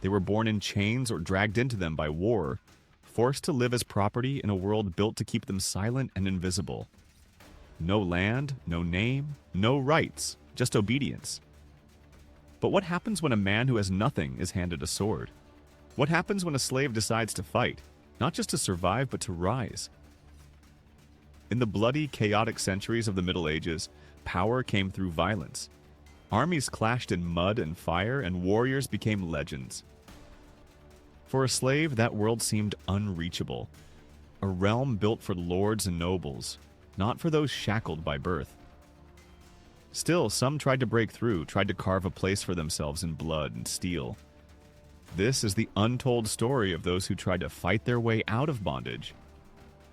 They were born in chains or dragged into them by war, forced to live as property in a world built to keep them silent and invisible. No land, no name, no rights, just obedience. But what happens when a man who has nothing is handed a sword? What happens when a slave decides to fight, not just to survive, but to rise? In the bloody, chaotic centuries of the Middle Ages, power came through violence. Armies clashed in mud and fire, and warriors became legends. For a slave, that world seemed unreachable, a realm built for lords and nobles, not for those shackled by birth. Still, some tried to break through, tried to carve a place for themselves in blood and steel. This is the untold story of those who tried to fight their way out of bondage,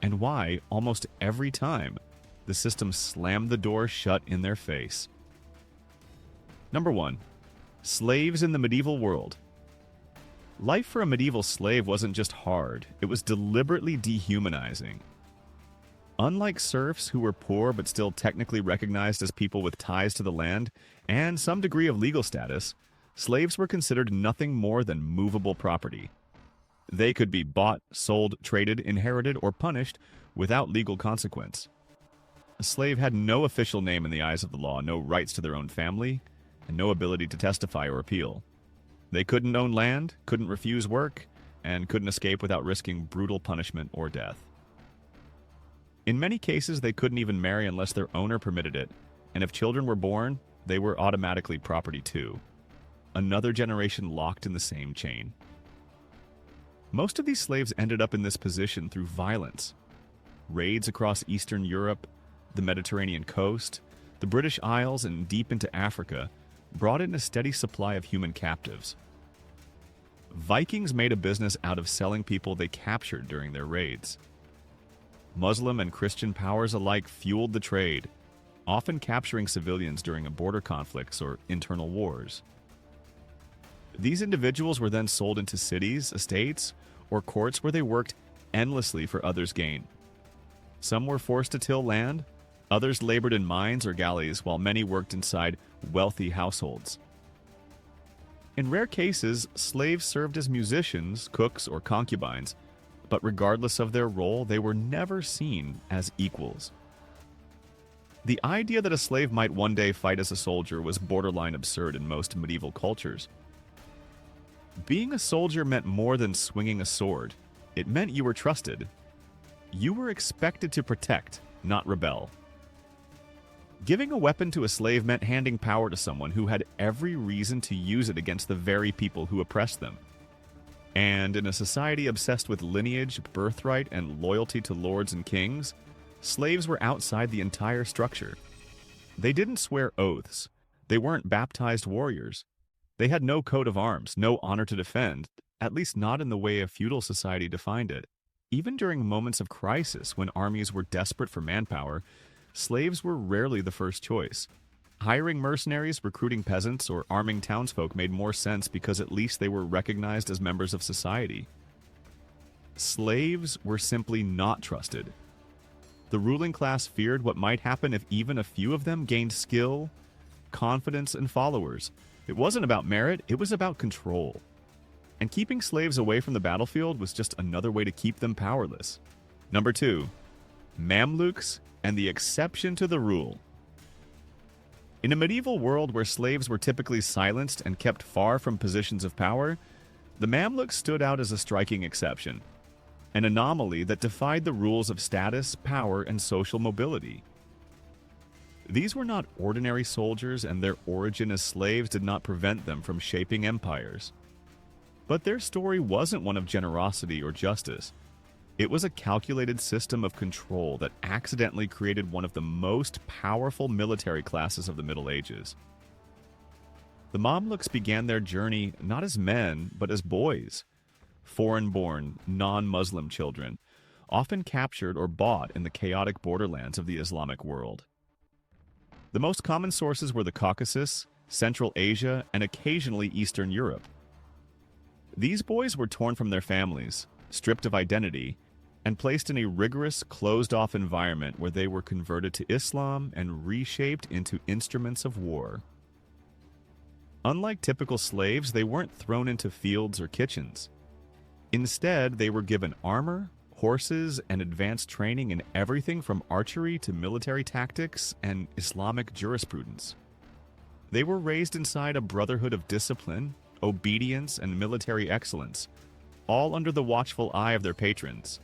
and why, almost every time, the system slammed the door shut in their face. Number 1. Slaves in the medieval world. Life for a medieval slave wasn't just hard, it was deliberately dehumanizing. Unlike serfs who were poor but still technically recognized as people with ties to the land and some degree of legal status, slaves were considered nothing more than movable property. They could be bought, sold, traded, inherited, or punished without legal consequence. A slave had no official name in the eyes of the law, no rights to their own family, and no ability to testify or appeal. They couldn't own land, couldn't refuse work, and couldn't escape without risking brutal punishment or death. In many cases, they couldn't even marry unless their owner permitted it, and if children were born, they were automatically property too. Another generation locked in the same chain. Most of these slaves ended up in this position through violence. Raids across Eastern Europe, the Mediterranean coast, the British Isles, and deep into Africa brought in a steady supply of human captives. Vikings made a business out of selling people they captured during their raids. Muslim and Christian powers alike fueled the trade, often capturing civilians during border conflicts or internal wars. These individuals were then sold into cities, estates, or courts where they worked endlessly for others' gain. Some were forced to till land, others labored in mines or galleys, while many worked inside wealthy households. In rare cases, slaves served as musicians, cooks, or concubines, but regardless of their role, they were never seen as equals. The idea that a slave might one day fight as a soldier was borderline absurd in most medieval cultures. Being a soldier meant more than swinging a sword. It meant you were trusted. You were expected to protect, not rebel. Giving a weapon to a slave meant handing power to someone who had every reason to use it against the very people who oppressed them. And in a society obsessed with lineage, birthright, and loyalty to lords and kings, slaves were outside the entire structure. They didn't swear oaths. They weren't baptized warriors. They had no coat of arms, no honor to defend, at least not in the way a feudal society defined it. Even during moments of crisis, when armies were desperate for manpower, slaves were rarely the first choice. Hiring mercenaries, recruiting peasants, or arming townsfolk made more sense because at least they were recognized as members of society. Slaves were simply not trusted. The ruling class feared what might happen if even a few of them gained skill, confidence, and followers. It wasn't about merit, it was about control. And keeping slaves away from the battlefield was just another way to keep them powerless. Number 2. Mamluks and the exception to the rule. In a medieval world where slaves were typically silenced and kept far from positions of power, the Mamluks stood out as a striking exception, an anomaly that defied the rules of status, power, and social mobility. These were not ordinary soldiers, and their origin as slaves did not prevent them from shaping empires. But their story wasn't one of generosity or justice. It was a calculated system of control that accidentally created one of the most powerful military classes of the Middle Ages. The Mamluks began their journey not as men, but as boys, foreign-born, non-Muslim children, often captured or bought in the chaotic borderlands of the Islamic world. The most common sources were the Caucasus, Central Asia, and occasionally Eastern Europe. These boys were torn from their families, stripped of identity, and placed in a rigorous, closed-off environment where they were converted to Islam and reshaped into instruments of war. Unlike typical slaves, they weren't thrown into fields or kitchens. Instead, they were given armor, horses, and advanced training in everything from archery to military tactics and Islamic jurisprudence. They were raised inside a brotherhood of discipline, obedience, and military excellence, all under the watchful eye of their patrons,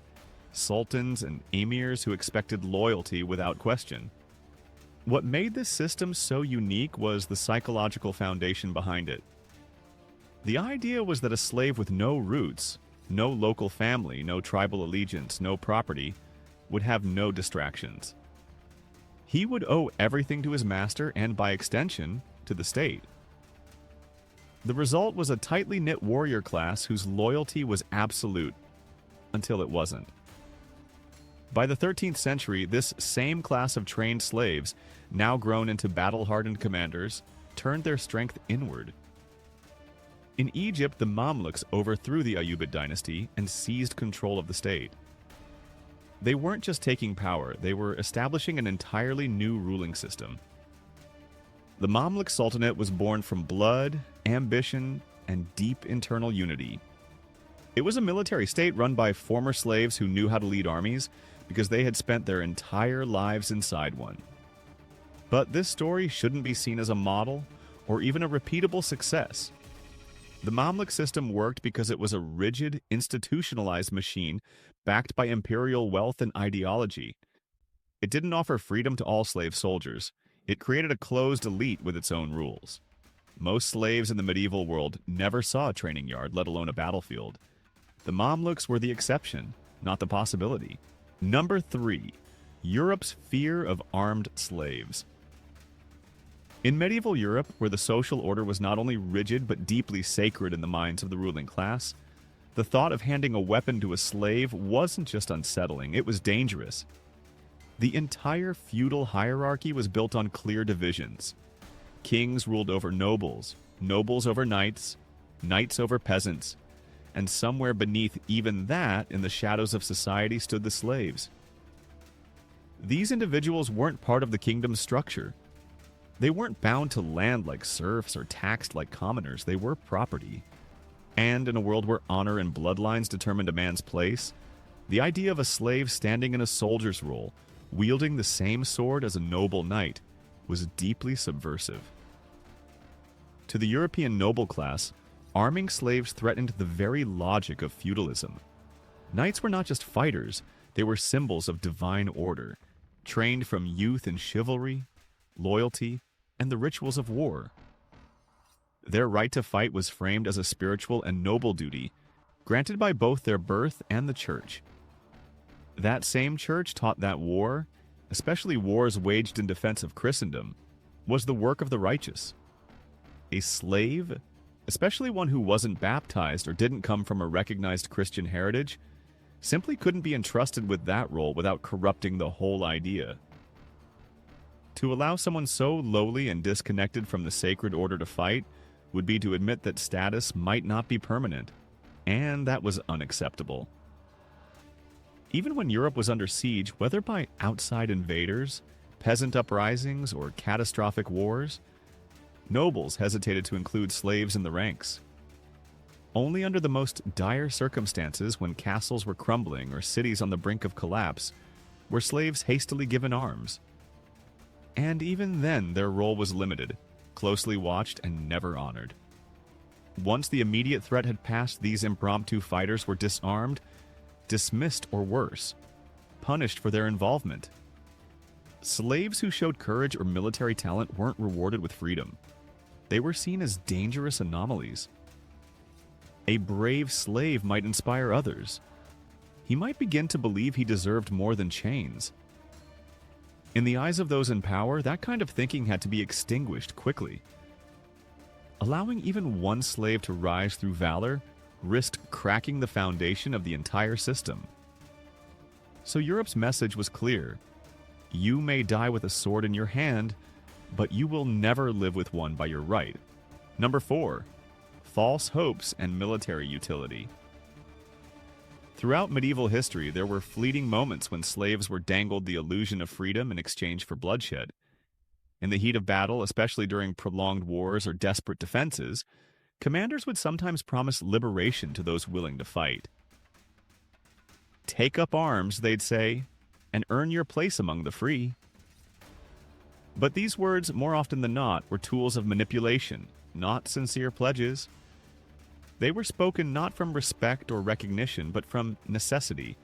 sultans and emirs who expected loyalty without question. What made this system so unique was the psychological foundation behind it. The idea was that a slave with no roots, no local family, no tribal allegiance, no property, would have no distractions. He would owe everything to his master and, by extension, to the state. The result was a tightly knit warrior class whose loyalty was absolute, until it wasn't. By the 13th century, this same class of trained slaves, now grown into battle-hardened commanders, turned their strength inward. In Egypt, the Mamluks overthrew the Ayyubid dynasty and seized control of the state. They weren't just taking power, they were establishing an entirely new ruling system. The Mamluk Sultanate was born from blood, ambition, and deep internal unity. It was a military state run by former slaves who knew how to lead armies because they had spent their entire lives inside one. But this story shouldn't be seen as a model or even a repeatable success. The Mamluk system worked because it was a rigid, institutionalized machine backed by imperial wealth and ideology. It didn't offer freedom to all slave soldiers. It created a closed elite with its own rules. Most slaves in the medieval world never saw a training yard, let alone a battlefield. The Mamluks were the exception, not the possibility. Number 3. Europe's fear of armed slaves. In medieval Europe, where the social order was not only rigid but deeply sacred in the minds of the ruling class, the thought of handing a weapon to a slave wasn't just unsettling, it was dangerous. The entire feudal hierarchy was built on clear divisions. Kings ruled over nobles, nobles over knights, knights over peasants, and somewhere beneath even that, in the shadows of society, stood the slaves. These individuals weren't part of the kingdom's structure. They weren't bound to land like serfs or taxed like commoners. They were property. And in a world where honor and bloodlines determined a man's place, the idea of a slave standing in a soldier's role, wielding the same sword as a noble knight, was deeply subversive. To the European noble class, arming slaves threatened the very logic of feudalism. Knights were not just fighters, they were symbols of divine order, trained from youth in chivalry, loyalty, and the rituals of war. Their right to fight was framed as a spiritual and noble duty, granted by both their birth and the church. That same church taught that war, especially wars waged in defense of Christendom, was the work of the righteous. A slave, especially one who wasn't baptized or didn't come from a recognized Christian heritage, simply couldn't be entrusted with that role without corrupting the whole idea. To allow someone so lowly and disconnected from the sacred order to fight would be to admit that status might not be permanent, and that was unacceptable. Even when Europe was under siege, whether by outside invaders, peasant uprisings, or catastrophic wars, nobles hesitated to include slaves in the ranks. Only under the most dire circumstances, when castles were crumbling or cities on the brink of collapse, were slaves hastily given arms. And even then, their role was limited, closely watched, and never honored. Once the immediate threat had passed, these impromptu fighters were disarmed, dismissed, or worse, punished for their involvement. Slaves who showed courage or military talent weren't rewarded with freedom. They were seen as dangerous anomalies. A brave slave might inspire others. He might begin to believe he deserved more than chains. In the eyes of those in power, that kind of thinking had to be extinguished quickly. Allowing even one slave to rise through valor risked cracking the foundation of the entire system. So Europe's message was clear. You may die with a sword in your hand, but you will never live with one by your right. Number 4. False hopes and military utility. Throughout medieval history, there were fleeting moments when slaves were dangled the illusion of freedom in exchange for bloodshed. In the heat of battle, especially during prolonged wars or desperate defenses, commanders would sometimes promise liberation to those willing to fight. Take up arms, they'd say, and earn your place among the free. But these words, more often than not, were tools of manipulation, not sincere pledges. They were spoken not from respect or recognition, but from necessity,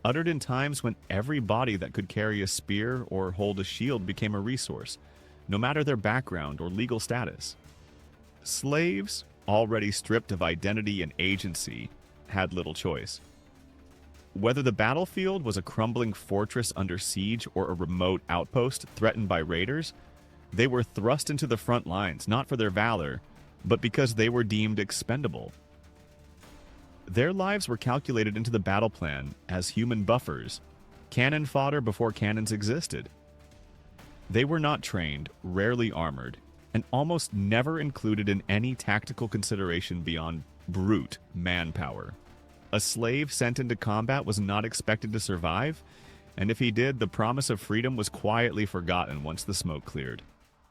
uttered in times when every body that could carry a spear or hold a shield became a resource, no matter their background or legal status. Slaves, already stripped of identity and agency, had little choice. Whether the battlefield was a crumbling fortress under siege or a remote outpost threatened by raiders, they were thrust into the front lines not for their valor, but because they were deemed expendable. Their lives were calculated into the battle plan as human buffers, cannon fodder before cannons existed. They were not trained, rarely armored, and almost never included in any tactical consideration beyond brute manpower. A slave sent into combat was not expected to survive, and if he did, the promise of freedom was quietly forgotten once the smoke cleared.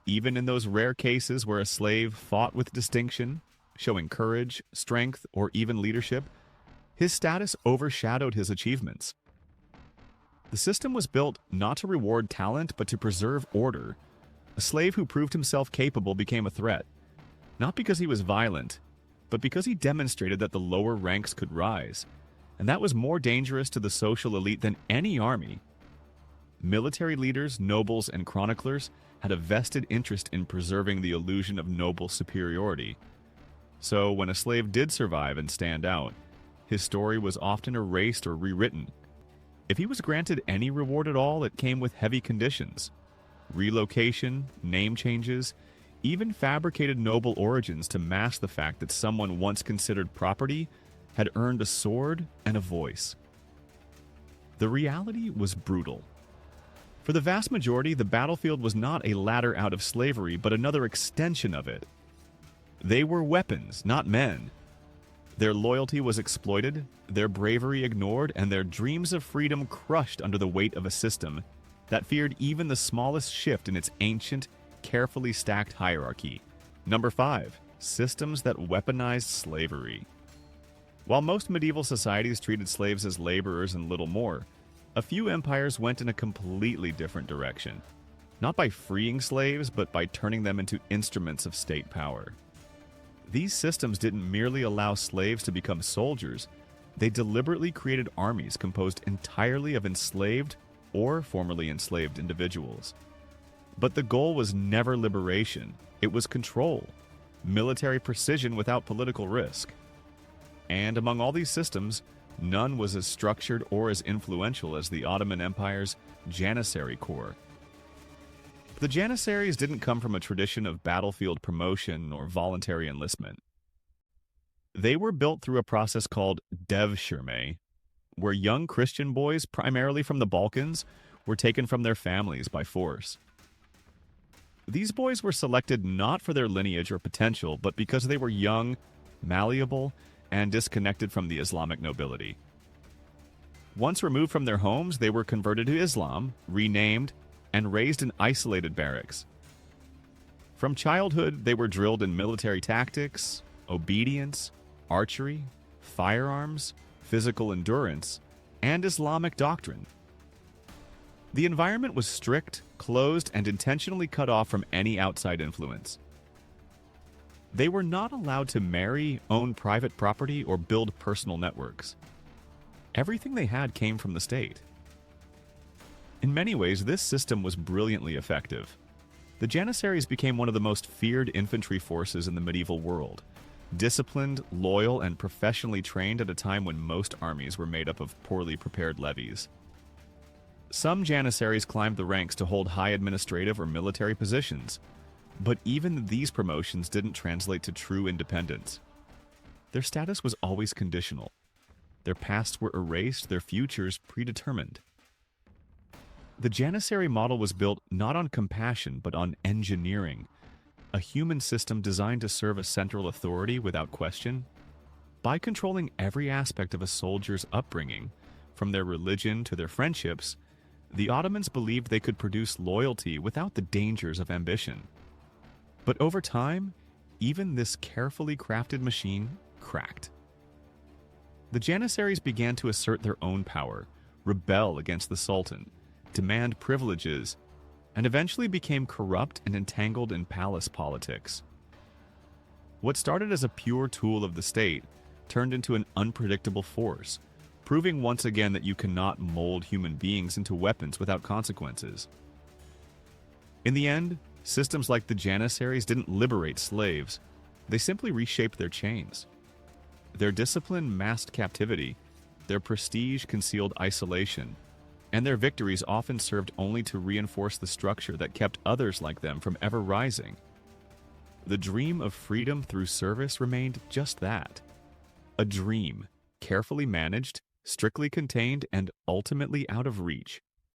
Even in those rare cases where a slave fought with distinction, showing courage, strength, or even leadership, his status overshadowed his achievements. The system was built not to reward talent, but to preserve order. A slave who proved himself capable became a threat, not because he was violent, but because he demonstrated that the lower ranks could rise, and that was more dangerous to the social elite than any army. Military leaders, nobles, and chroniclers had a vested interest in preserving the illusion of noble superiority. So when a slave did survive and stand out, his story was often erased or rewritten. If he was granted any reward at all, it came with heavy conditions: relocation, name changes, even fabricated noble origins to mask the fact that someone once considered property had earned a sword and a voice. The reality was brutal. For the vast majority, the battlefield was not a ladder out of slavery, but another extension of it. They were weapons, not men. Their loyalty was exploited, their bravery ignored, and their dreams of freedom crushed under the weight of a system that feared even the smallest shift in its ancient, carefully stacked hierarchy. Number 5. Systems that weaponized slavery. While most medieval societies treated slaves as laborers and little more, a few empires went in a completely different direction. Not by freeing slaves, but by turning them into instruments of state power. These systems didn't merely allow slaves to become soldiers, they deliberately created armies composed entirely of enslaved or formerly enslaved individuals. But the goal was never liberation, it was control, military precision without political risk. And among all these systems, none was as structured or as influential as the Ottoman Empire's Janissary Corps. The Janissaries didn't come from a tradition of battlefield promotion or voluntary enlistment. They were built through a process called devshirme, where young Christian boys, primarily from the Balkans, were taken from their families by force. These boys were selected not for their lineage or potential, but because they were young, malleable, and disconnected from the Islamic nobility. Once removed from their homes, they were converted to Islam, renamed, and raised in isolated barracks. From childhood, they were drilled in military tactics, obedience, archery, firearms, physical endurance, and Islamic doctrine. The environment was strict, closed, and intentionally cut off from any outside influence. They were not allowed to marry, own private property, or build personal networks. Everything they had came from the state. In many ways, this system was brilliantly effective. The Janissaries became one of the most feared infantry forces in the medieval world, disciplined, loyal, and professionally trained at a time when most armies were made up of poorly prepared levies. Some Janissaries climbed the ranks to hold high administrative or military positions, but even these promotions didn't translate to true independence. Their status was always conditional. Their pasts were erased, their futures predetermined. The Janissary model was built not on compassion, but on engineering, a human system designed to serve a central authority without question. By controlling every aspect of a soldier's upbringing, from their religion to their friendships, The Ottomans believed they could produce loyalty without the dangers of ambition. But over time, even this carefully crafted machine cracked. The Janissaries began to assert their own power, rebel against the Sultan, demand privileges, and eventually became corrupt and entangled in palace politics. What started as a pure tool of the state turned into an unpredictable force, proving once again that you cannot mold human beings into weapons without consequences. In the end, systems like the Janissaries didn't liberate slaves, they simply reshaped their chains. Their discipline masked captivity, their prestige concealed isolation, and their victories often served only to reinforce the structure that kept others like them from ever rising. The dream of freedom through service remained just that, a dream, carefully managed, strictly contained, and ultimately out of reach.